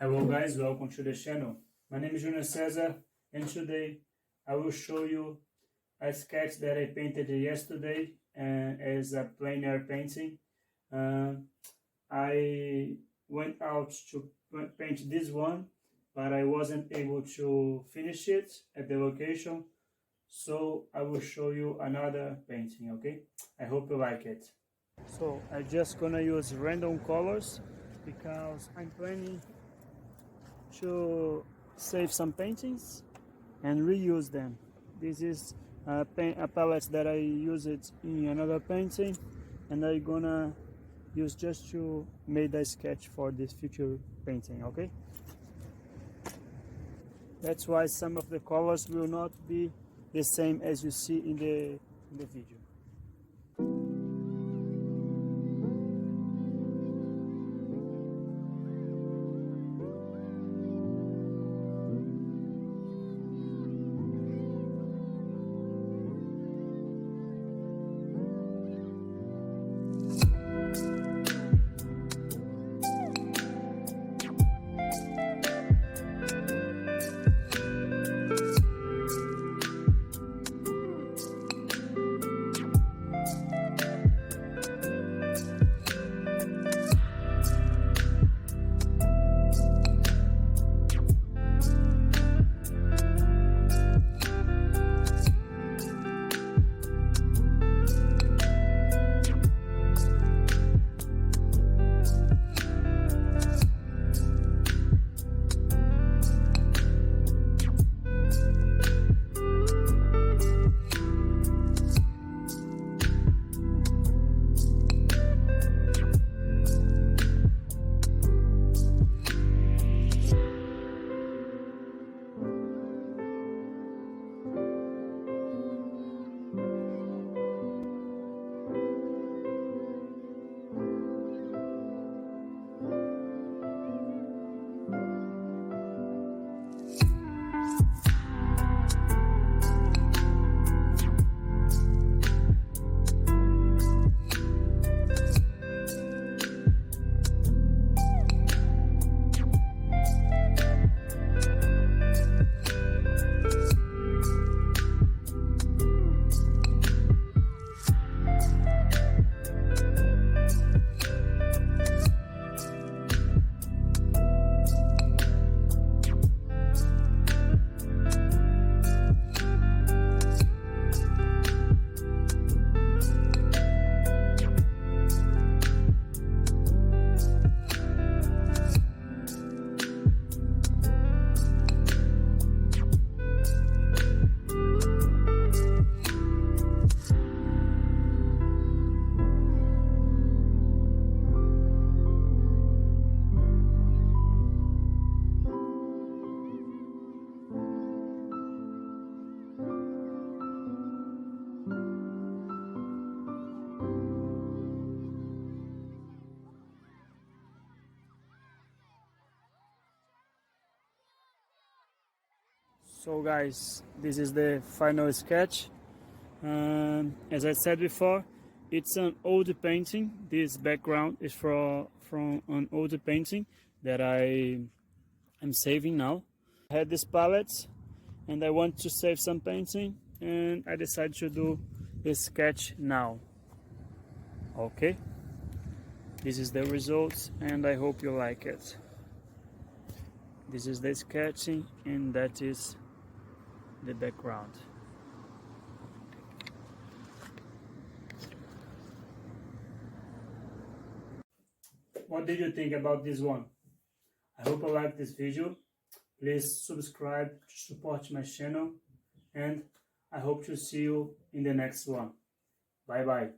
Hello guys, welcome to the channel. My name is Junior Cezar, and today I will show you a sketch that I painted yesterday as a plein air painting. I went out to paint this one, but I wasn't able to finish it at the location, so I will show you another painting, okay? I hope you like it. So I'm just gonna use random colors because I'm planning to save some paintings and reuse them. This is a palette that I used in another painting, and I'm gonna use just to make a sketch for this future painting, okay? That's why some of the colors will not be the same as you see in the video. So guys, this is the final sketch. As I said before, it's an old painting. This background is from an old painting that I am saving now. I had this palette and I want to save some painting, and I decided to do a sketch now. Okay, this is the results and I hope you like it. This is the sketching and that is the background. What did you think about this one? I hope you liked this video. Please subscribe to support my channel, and I hope to see you in the next one. Bye bye.